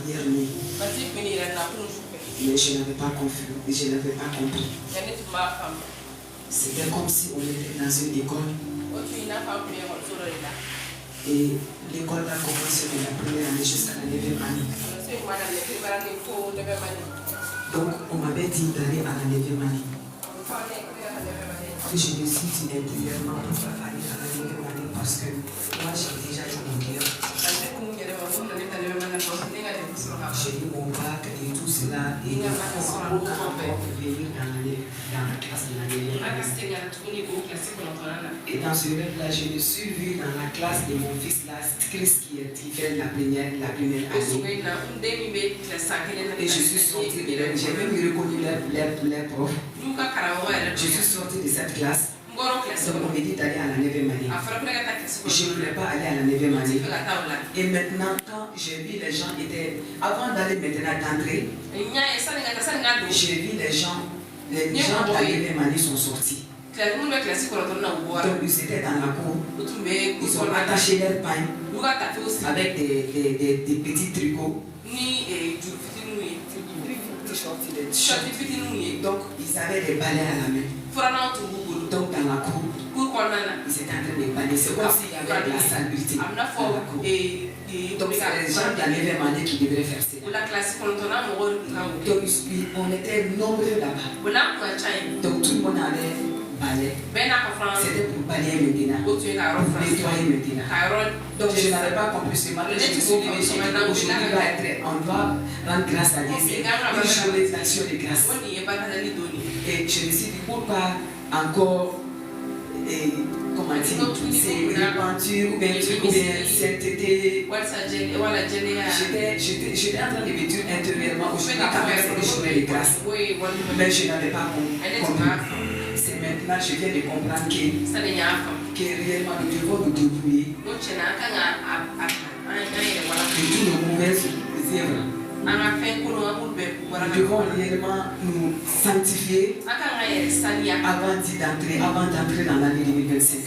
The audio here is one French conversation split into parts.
première nuit. Mais je n'avais pas compris. C'était comme si on était dans une école. Et l'école a commencé de la première année jusqu'à la 9e année. Donc on m'avait dit d'aller à la 9e année. Et je me suis dit intérieurement pourquoi aller à la 9e année parce que moi j'ai déjà eu mon cœur. J'ai eu mon bac et tout cela et il faut encore venir dans la classe de la 9e année. Et dans ce rêve-là, je me suis vu dans la classe de mon fils là, Chris qui fait la première année. Et je suis sorti de là, j'ai même reconnu les profs. Je suis sorti de cette classe. Donc on me dit d'aller à la 9e année. Je ne voulais pas aller à la 9e année. Et maintenant, quand j'ai vu les gens étaient... Avant d'aller maintenant d'entrer, j'ai vu les gens de la 9e année sont sortis. Donc ils étaient dans la cour. Ils ont attaché leurs pains avec des petits tricots. Donc ils avaient des balais à la main. Donc dans la cour, ils étaient en train de balayer. C'est comme s'il y avait de la salle ultime dans la cour. Donc c'est les gens de la 9e année qui devraient faire ça. Donc on était nombreux là-bas. Donc tout le monde avait balai. C'était pour balayer maintenant, pour nettoyer maintenant. Donc je n'avais pas compris ce matin. Je me suis dit aujourd'hui on doit rendre grâce à Dieu. C'est une journée d'action de grâce. Et je me suis dit pourquoi encore comment dire, c'est répandu ou bien sainteté. J'étais en train de me dire intérieurement aujourd'hui quand même c'est une journée de grâce. Mais je n'avais pas compris. C'est maintenant je viens de comprendre que réellement nous devons nous débrouiller de tous nos mauvais œuvres. Nous devons réellement nous sanctifier avant d'entrer dans l'année 2025.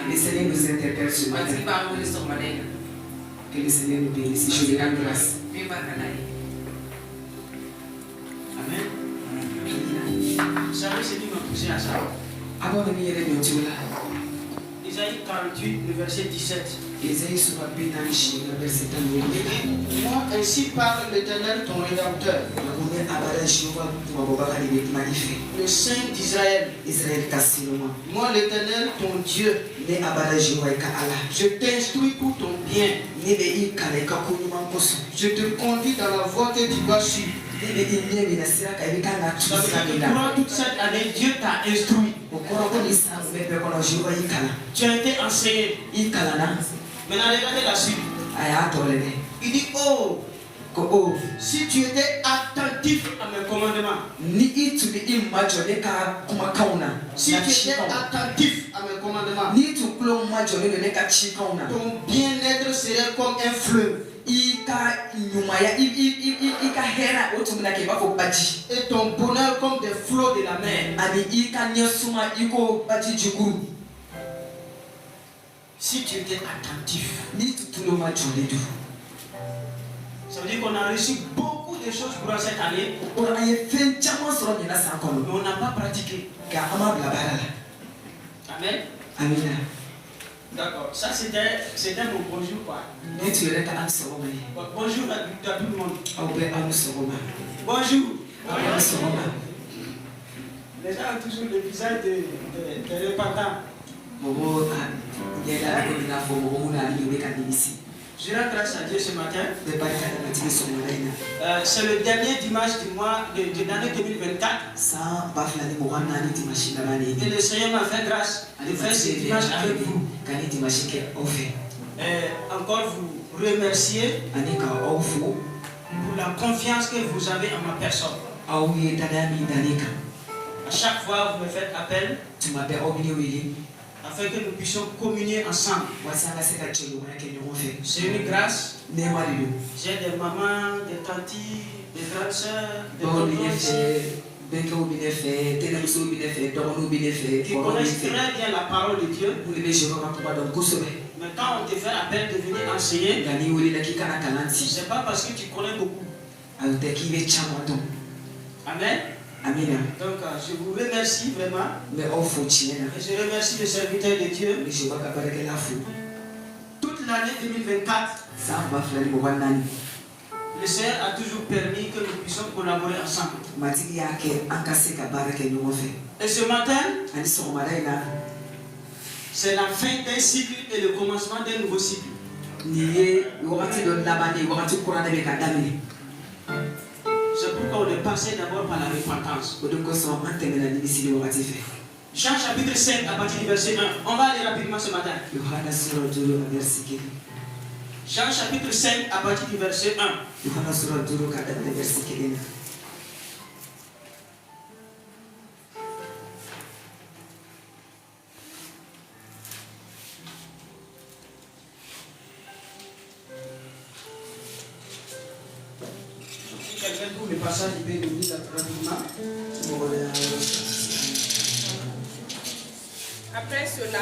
Le Seigneur nous interpelle ce matin. Que le Seigneur nous bénisse. Je lui rends grâce. Amen. Isaïe 48, le verset 17. Moi, ainsi parle l'Éternel, ton Rédempteur, le Saint d'Israël. Moi, l'Éternel, ton Dieu, je t'instruis pour ton bien. Je te conduis dans la voie que tu dois suivre. Durant toute cette année, Dieu t'a instruit. Tu as été enseigné. Maintenant, regardez la suite. Il dit, oh, si tu étais attentif à mes commandements, si tu étais attentif à mes commandements, ton bien-être serait comme un fleuve. Et ton bonheur comme des flots de la mer. Si tu étais attentif, ça veut dire qu'on a reçu beaucoup de choses pour cette année, mais on n'a pas pratiqué. Amen. Amen. D'accord, ça c'était mon bonjour quoi. Bonjour à tout le monde. Bonjour. Les gens ont toujours le visage de repentants. Je rends grâce à Dieu ce matin. C'est le dernier dimanche du mois de l'année 2024. Et le Seigneur m'a fait grâce de faire ce dimanche avec vous. Encore vous remercier pour la confiance que vous avez en ma personne. À chaque fois vous me faites appel afin que nous puissions communier ensemble. C'est une grâce. J'ai des mamans, des tantis, des grandes sœurs, des tontons qui connaissent très bien la parole de Dieu. Mais quand on te fait appel de venir enseigner, c'est pas parce que tu connais beaucoup. Amen. Amen. Donc je vous remercie vraiment. Et je remercie le serviteur de Dieu. Toute l'année 2024, le Seigneur a toujours permis que nous puissions collaborer ensemble. Et ce matin, c'est la fin d'un cycle et le commencement d'un nouveau cycle. C'est pourquoi on est passé d'abord par la repentance. Jean chapitre 5 à partir du verset 1. On va aller rapidement ce matin. Jean chapitre 5 à partir du verset 1. Le passage, il peut nous dire rapidement. Après cela,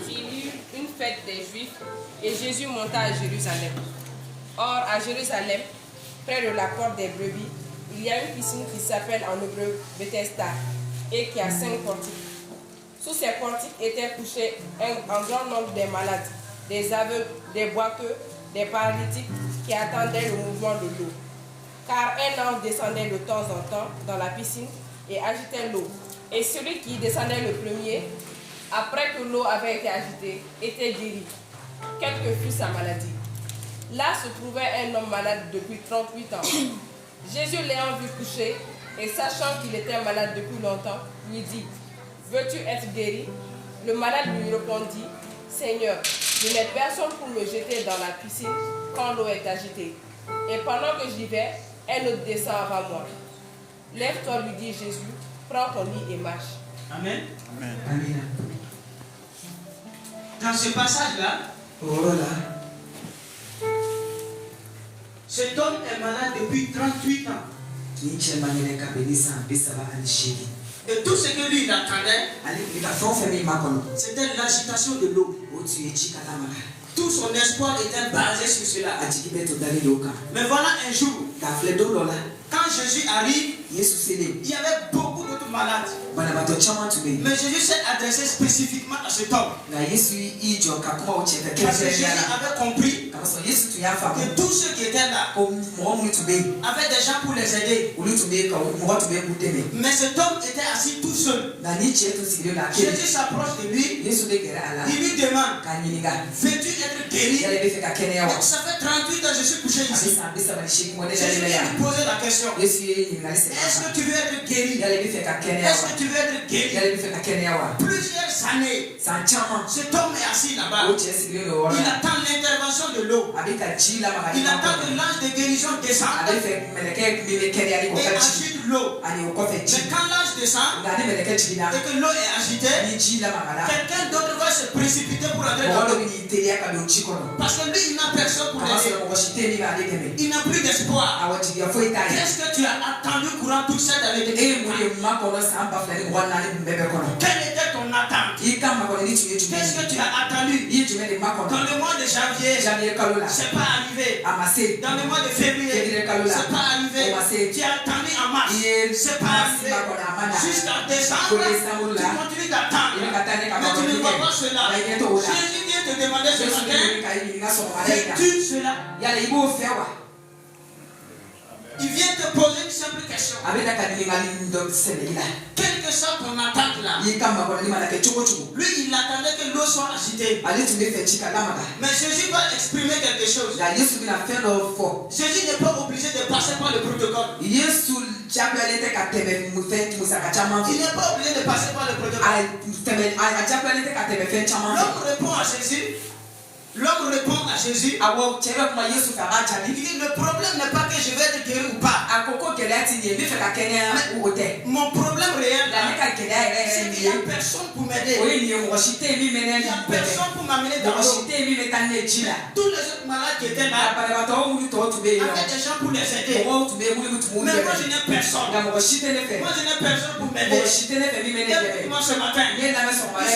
il y eut une fête des Juifs et Jésus monta à Jérusalem. Or, à Jérusalem, près de la porte des brebis, il y a une piscine qui s'appelle en hébreu Bethesda et qui a 5 portiques. Sous ces portiques étaient couchés un grand nombre de malades, des aveugles, des boiteux, des paralytiques qui attendaient le mouvement de l'eau. Car un ange descendait de temps en temps dans la piscine et agitait l'eau. Et celui qui descendait le premier, après que l'eau avait été agitée, était guéri, quelle que fût sa maladie. Là se trouvait un homme malade depuis 38 ans. Jésus l'ayant vu coucher et sachant qu'il était malade depuis longtemps, lui dit: veux-tu être guéri? Le malade lui répondit: Seigneur, je n'ai personne pour me jeter dans la piscine quand l'eau est agitée. Et pendant que j'y vais, un autre descend avant moi. Lève-toi, lui dit Jésus, prends ton lit et marche. Amen. Amen. Amen. Dans ce passage-là, cet homme est malade depuis 38 ans. Et tout ce que lui il attendait, c'était l'agitation de l'eau. Tout son espoir était basé sur cela. Mais voilà un jour, quand Jésus arrive, il y avait beaucoup d'autres malades. Mais Jésus s'est adressé spécifiquement à cet homme. Parce que Jésus avait compris que tous ceux qui étaient là avaient des gens pour les aider. Mais cet homme était assis tout seul. Jésus s'approche de lui. Il lui demande: veux-tu être guéri? Ça fait 38 ans que je suis couché ici. Jésus lui posait la question: est-ce que tu veux être guéri? Est-ce que tu veux être guéri? Plusieurs années, cet homme est assis là-bas. Il attend l'intervention de l'eau. Il attend que l'ange de guérison descende et agite l'eau. Mais quand l'ange descend et que l'eau est agitée, quelqu'un d'autre va se précipiter pour entrer dans l'eau. Parce que lui, il n'a personne pour l'aider. Il n'a plus d'espoir. Qu'est-ce que tu as attendu courant toute cette année? Quelle était ton attente? Qu'est-ce que tu as attendu? Dans le mois de janvier, c'est pas arrivé. Dans le mois de février, c'est pas arrivé. Tu as attendu en mars, c'est pas arrivé. Jusqu'en décembre, tu continues d'attendre. Mais tu ne vois pas cela. Jésus vient te demander ce matin: fais-tu cela? Il vient te poser une simple question. Quelle que soit ton attente là, lui il attendait que l'eau soit agitée. Mais Jésus va exprimer quelque chose. Jésus n'est pas obligé de passer par le protocole. Il n'est pas obligé de passer par le protocole. L'homme répond à Jésus. L'homme répond à Jésus. Il dit: le problème n'est pas que je vais être guéri ou pas. Mon problème réel, c'est qu'il n'y a personne pour m'aider. Il n'y a personne pour m'amener dans l'eau. Tous les autres malades qui étaient là, avaient des gens pour les aider. Mais moi, je n'ai personne. Moi, je n'ai personne pour m'aider. Moi, ce matin, il se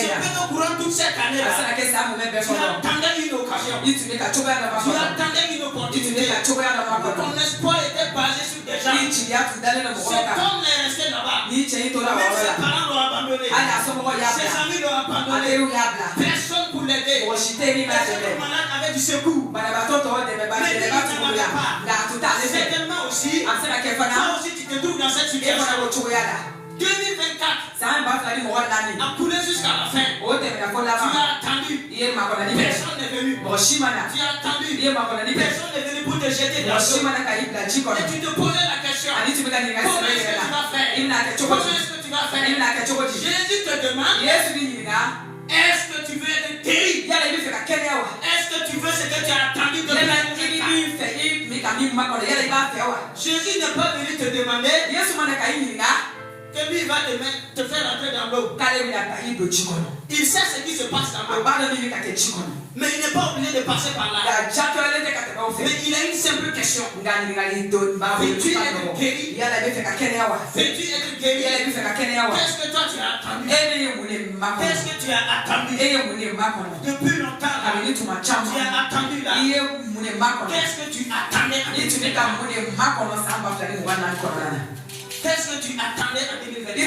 fait au courant toute cette année-là. Tu attendais une occasion. Tu attendais une opportunité. Ton espoir était basé sur des gens. Cet homme est resté là-bas. Même ses parents l'ont abandonné. Ses amis l'ont abandonné. Personne pour l'aider. Les autres malades avaient du secours. Mais lui, il n'en avait pas. Certainement aussi, toi aussi tu te trouves dans cette situation. 2024 a coulé jusqu'à la fin. Tu as attendu. Personne n'est venu. Tu as attendu. Personne n'est venu pour te jeter dans l'eau. Et tu te posais la question. Comment est-ce que tu vas faire? Comment est-ce que tu vas faire? Jésus te demande. Est-ce que tu veux être guéri? Est-ce que tu veux ce que tu as attendu de Jésus n'est pas venu te demander que lui va te faire entrer dans l'eau. Il sait ce qui se passe dans l'eau. Mais il n'est pas obligé de passer par là. Mais il a une simple question. Veux-tu être guéri? Veux-tu être guéri? Qu'est-ce que toi tu as attendu? Qu'est-ce que tu as attendu? Depuis longtemps là, tu as attendu là. Qu'est-ce que tu attendais en 2024? Qu'est-ce que tu attendais en 2024?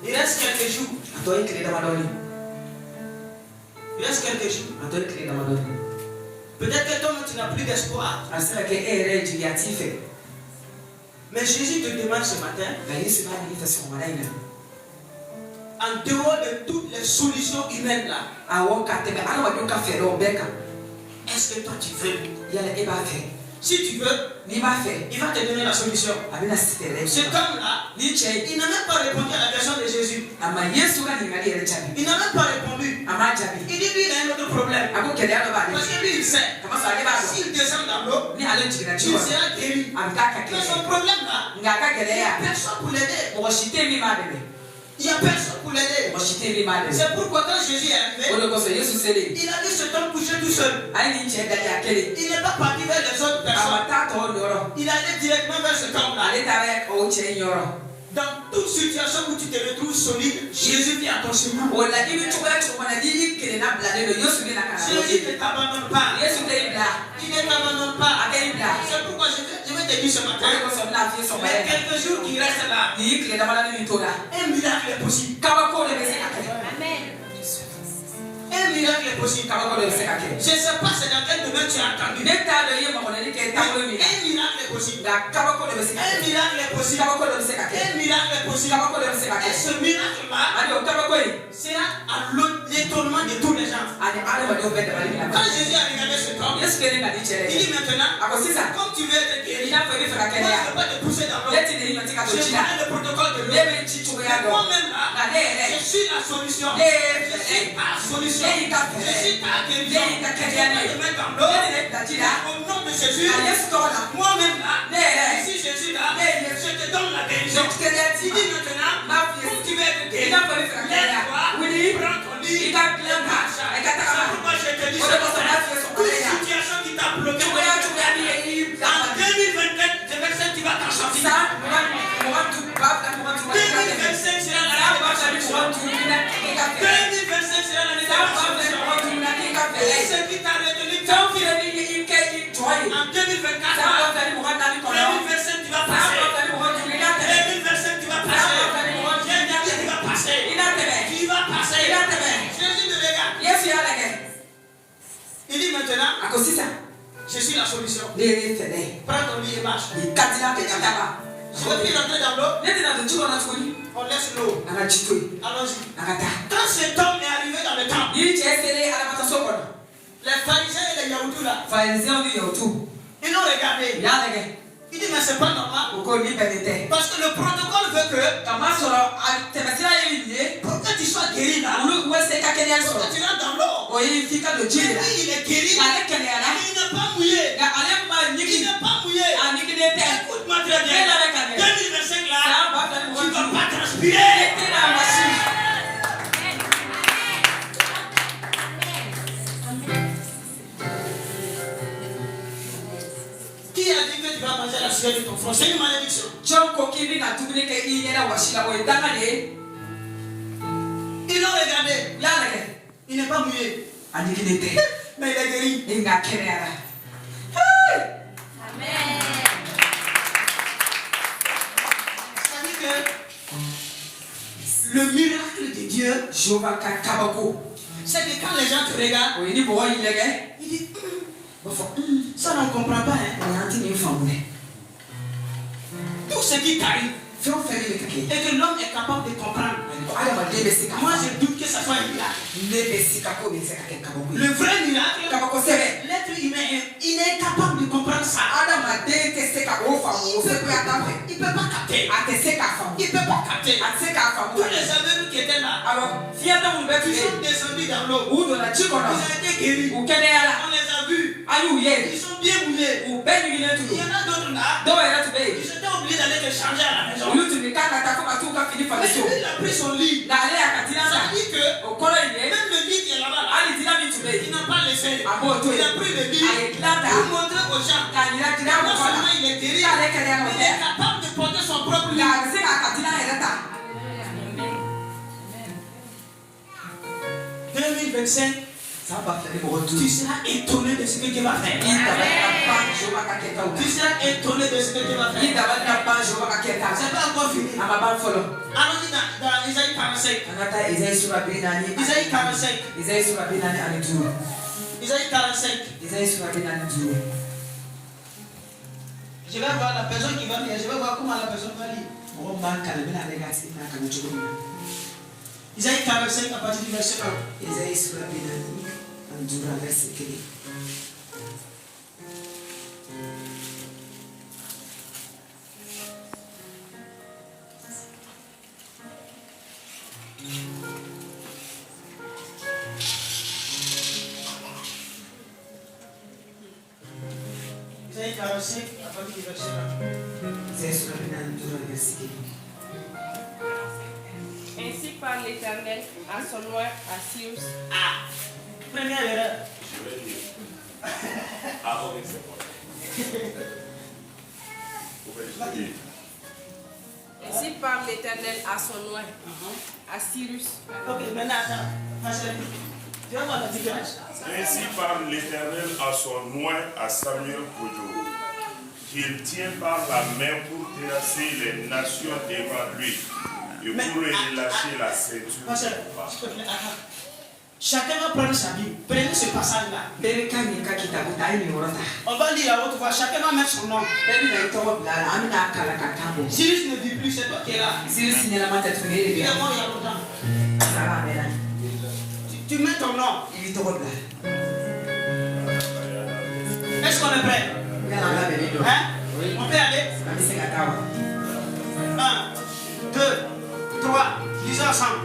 Il reste quelques jours. Il reste quelques jours. Peut-être que toi tu n'as plus d'espoir. Mais Jésus te demande ce matin, en dehors de toutes les solutions humaines là, est-ce que toi tu veux? Si tu veux, il va te donner la solution. Cet homme-là, il n'a même pas répondu à la question de Jésus. Il n'a même pas répondu. Il dit lui, il a un autre problème. Parce que lui, il sait. S'il descend dans l'eau, il sera guéri. Mais son problème là, il n'y a personne pour l'aider. Il n'y a personne pour l'aider. C'est pourquoi quand Jésus est arrivé, il a vu cet homme couché tout seul. Il n'est pas parti vers les autres personnes. Il allait directement vers cet homme-là. Dans toute situation où tu te retrouves solide, Jésus vient à ton chemin. Jésus ne t'abandonne pas. Il ne t'abandonne pas. C'est pourquoi je vais te dire ce matin, mais quelques jours qui restent là, un miracle est possible. Amen. Un miracle est possible. Je ne sais pas c'est dans quel domaine tu as entendu. Un miracle est possible. Un miracle est possible. Un miracle est possible. Et ce miracle-là sera à l'étonnement de tous les gens. Quand Jésus a regardé ce homme, il dit maintenant, comme tu veux être guéri, moi je ne vais pas te pousser dans l'eau. Je connais le protocole de l'eau. Moi-même là, je suis la solution. Je suis ta solution. Je suis ta guérison. Je vais te mettre dans l'eau. Au nom de Jésus, moi-même là, ici Jésus là, je te donne la guérison. Il dit maintenant, comme tu veux être guéri, lève-toi, prends ton lit et marche. C'est pourquoi je te dis ce matin, toute situation qui t'a bloqué, en 2024, je vais que tu vas t'en sortir. 2025 sera l'année de ta solution. 2025 sera l'année de ta solution. Et ce qui t'a retenu, en 2024, 2025 tu vas passer. 2025 tu vas passer. J'ai dit que tu vas passer. Tu vas passer. Jésus te regarde. Il dit maintenant, je suis la solution. Prends ton lit et marche. Je vais rentrer dans l'eau. On laisse l'eau. Allons-y. Quand cet homme est arrivé dans le temple, les pharisiens et les yaoudous là, ils l'ont regardé. Il dit mais c'est pas normal. Parce que le protocole veut que pour que tu sois guéri là, pour que tu rentres dans l'eau. Mais lui il est guéri. Il n'est pas mouillé. Il n'est pas mouillé. manger la sueur de ton front. C'est une malédiction. Ils l'ont regardé. Il n'est pas mouillé. Mais il est guéri. Amen. C'est-à-dire que le miracle de Dieu, c'est que quand les gens te regardent, ils disent ça on ne comprend pas. Tout ce qui t'arrive et que l'homme est capable de comprendre. Moi je doute que ça soit un miracle. Le vrai miracle, l'être humain il est incapable de comprendre ça. Il ne peut pas capter. Il ne peut pas capter. Tous les aveugles qui étaient là, ils sont descendus dans l'eau. Ils ont été guéris. On les a vus. Ils sont bien mouillés. Il y en a d'autres là. Ils étaient obligés d'aller te changer à la maison. Il a pris son lit. Ça veut dire que même le lit qui est là-bas, il n'a pas laissé. Il a pris le lit pour montrer aux gens. Non seulement il est guéri, il est capable de porter son propre lit. 2025, tu seras étonné de ce que Dieu va faire. Tu seras étonné de ce que Dieu va faire. C'est pas encore fini. Allons-y dans Isaïe 45. Isaïe 45. Isaïe 45. Je vais voir la personne qui va lire. Je vais voir comment la personne va lire. Isaïe 45 à partir du verset 1. Isaïe 45 à partir du verset 1. Ainsi parle l'Éternel à son roi, à Cyrus. Première erreur. Ainsi parle l'Éternel à son roi, à Cyrus. Ok, maintenant attends. Tu vas voir la différence. Ainsi parle l'Éternel à son oint, à Samuel Kojo, qu'il tient par la main pour terrasser les nations devant lui et pour relâcher la ceinture. Chacun va prendre sa Bible. Prenez ce passage-là. On va lire à haute voix. Chacun va mettre son nom. Cyrus ne dit plus, c'est toi qui es là. Il est mort il y a longtemps. Tu mets ton nom. Est-ce qu'on est prêt? Hein? On peut aller? 1, 2, 3, disons ensemble.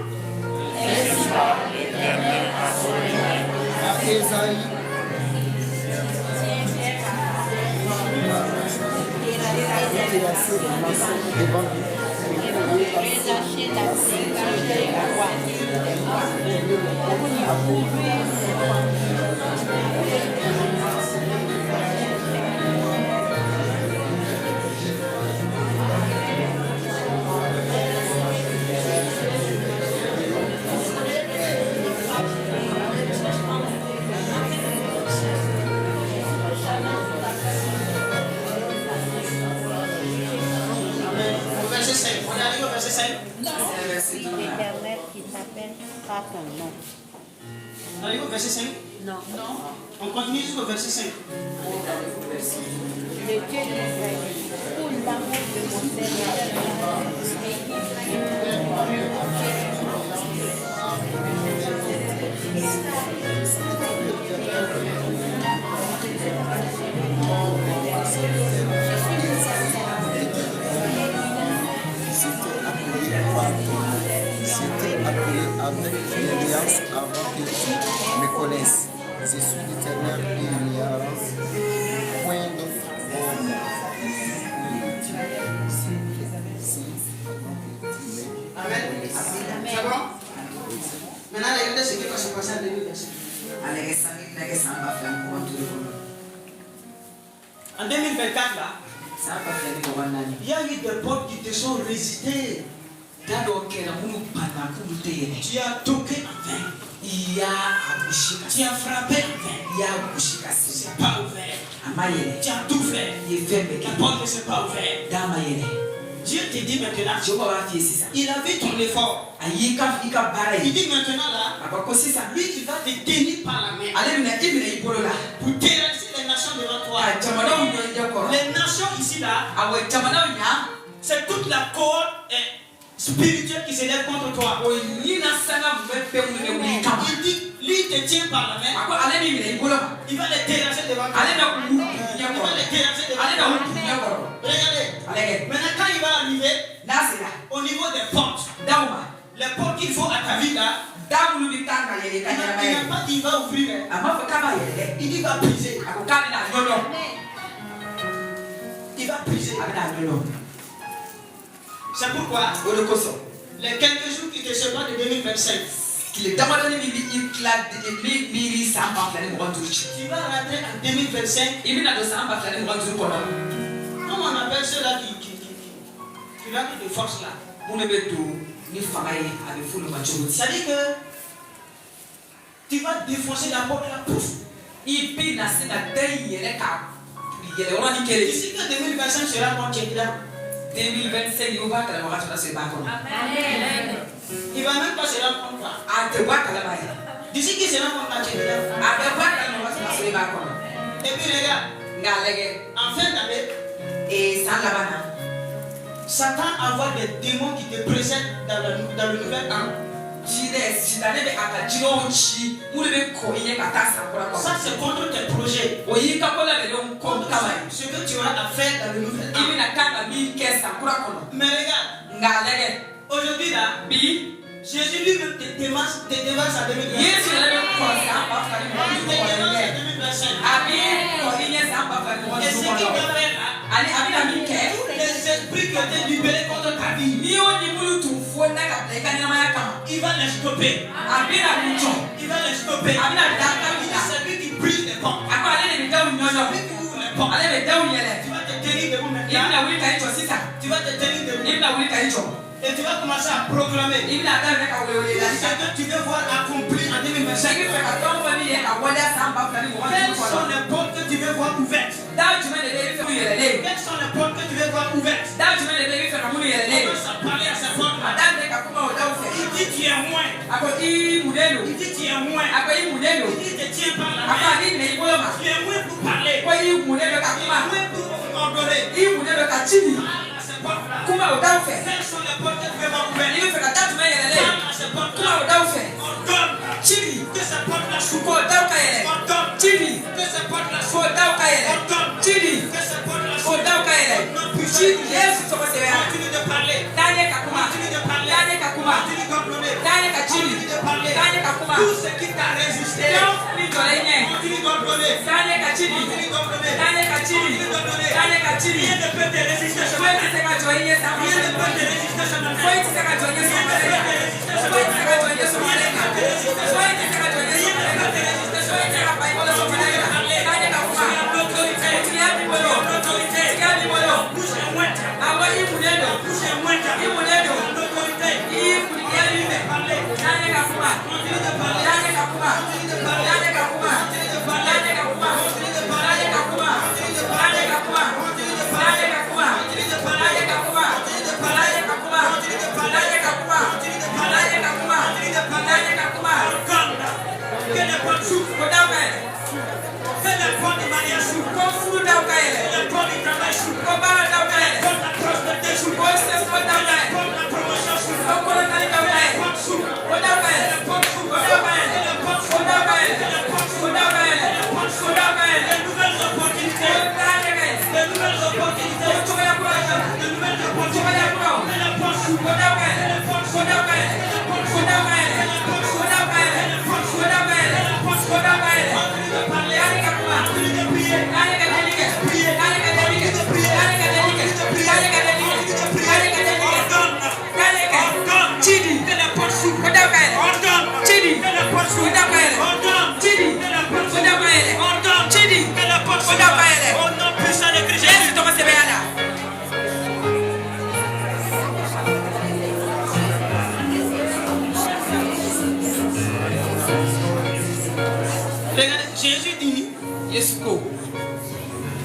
L'Éternel qui t'appelle par ton nom. On arrive au verset 5? Non. On continue jusqu'au verset 5. Le Dieu d'Israël, pour l'amour de mon serviteur, C'était appelé avec une alliance avant que tu me connaisses. Je suis l'Éternel et il n'y aura point d'autre homme. Amen. C'est bon? Maintenant, regardez ce qui va se passer en 2025. En 2024, là, Il y a eu des portes qui te sont résistées. Tu as toqué en vain. Tu as frappé en vain. C'est pas ouvert. Tu as tout fait. La porte ne s'est pas ouverte. Dieu te dit maintenant, il a vu ton effort. Il dit maintenant là, lui qui va te tenir par la main pour terrasser les nations devant toi. Les nations ici là, c'est toute la cohorte spirituelle qui s'élève contre toi. Il dit, lui te tient par la main. Il va les terrasser devant toi. Regardez. Maintenant, quand il va arriver au niveau des portes, les portes qu'il faut à ta vie là, il n'a pas dit il va ouvrir. Il dit il va briser. Il va briser. C'est pourquoi les quelques jours qui te séparent de 2025, tu vas rentrer en 2025. Comment on appelle ceux-là qui rentrent de force là? C'est-à-dire que tu vas défoncer la porte là, pouf. D'ici que 2025 sera mon candidat. 2025, il va Il va même pas se rendre compte. D'ici qu'il se rend compte à candidat. Et puis regarde, en fin d'année, Satan envoie des démons qui te précèdent dans le nouvel an. Ça c'est contre tes projets. Ce que tu as à faire dans le nouvel an. Mais regarde, aujourd'hui là, Jésus lui-même te démarche à 2025. Et ce qu'il va faire là, tous les esprits qui ont été libérés contre ta vie, il va les stopper. Il va les stopper. C'est lui qui brise les portes. C'est lui qui ouvre les portes. Tu vas te tenir debout maintenant. Tu vas te tenir debout. Et tu vas commencer à proclamer ce que tu veux voir accompli en 2025. Quelles sont les portes que tu veux voir ouvertes? Quelles sont les portes que tu veux voir ouvertes? On commence à parler à ces portes-là. Il dit tu es moins. Il dit tu es moins. Il dit te tiens par la main. Tu es moins pour parler. Tu es moins pour ordonner. Quelles sont les portes que tu veux voir ouvertes? À ces portes-là, on donne que ces portes-là s'ouvrent. On donne que ces portes-là s'ouvrent. On donne que ces portes-là s'ouvrent. Continue de parler. Continue de parler. Continue d'ordonner. Continue de parler. Tout ce qui t'a résisté, continue d'ordonner. Continue d'ordonner. Rien ne peut te résister ce matin. Rien ne peut te résister ce matin. Rien ne peut te résister ce matin. Continue de parler.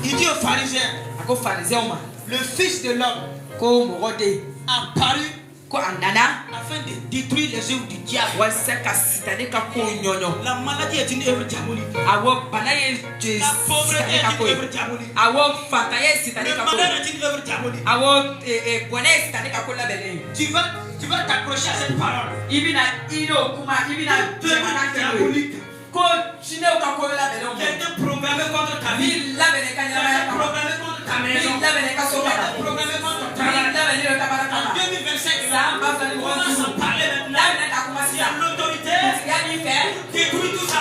Il dit aux pharisiens, le Fils de l'homme a paru afin de détruire les œuvres du diable. La maladie est une œuvre diabolique. La pauvreté est une œuvre diabolique. Le malheur est une œuvre diabolique. Tu vas t'accrocher à cette parole. Diabolique. Qui a été programmé contre ta vie, qui a été programmé contre ta maison, qui a été programmé contre ton travail. En 2025, on va s'en parler maintenant. Il y a l'autorité pour détruire tout ça.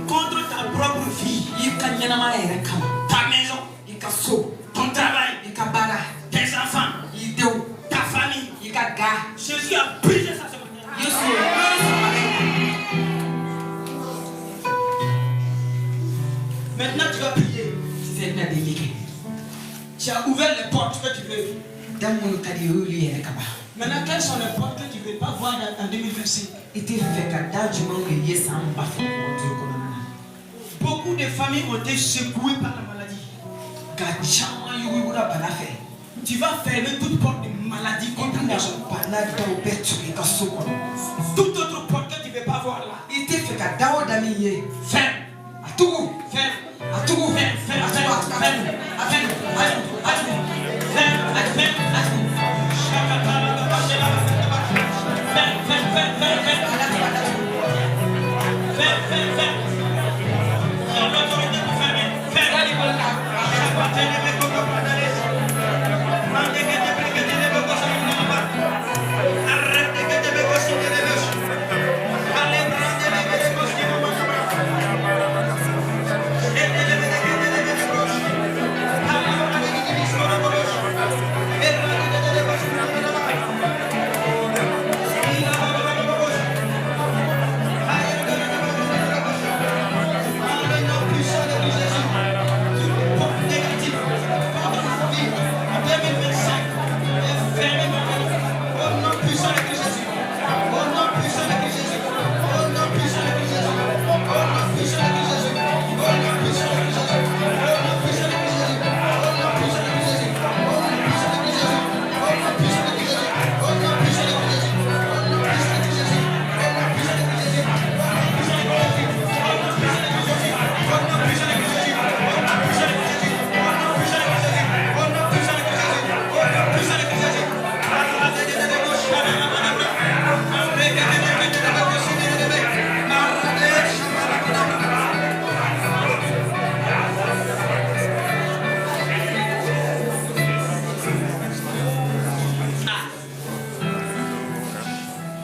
Contre ta propre vie, ta maison, ton travail, tes enfants, ta famille. Jésus a brisé ça ce matin. Maintenant tu vas prier. Tu as ouvert les portes que tu veux. Maintenant, quelles sont les portes que tu ne veux pas voir en 2025? Beaucoup de familles ont été secouées par la maladie. Tu vas fermer toute porte de maladie contre les gens. Toute autre porte que tu ne veux pas voir là. Ferme.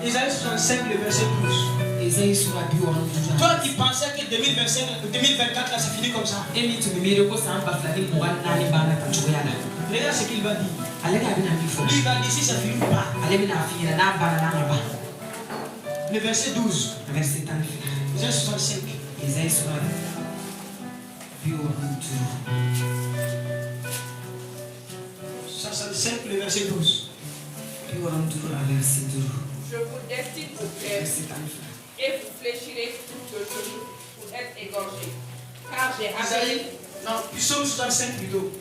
Isaïe 65, le verset 12. Toi qui pensais que 2024 là c'est fini comme ça. Regarde ce qu'il va dire. Il va dire si ça finit pas. Le verset 12. Isaïe 65. 65, le verset 12. Je vous destine au cœur et vous fléchirez tout le genou pour être égorgé. Car j'ai appelé. Non, Psaume 65 plutôt.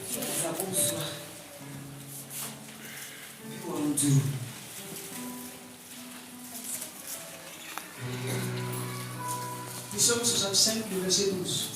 Psaume 65, le verset 12.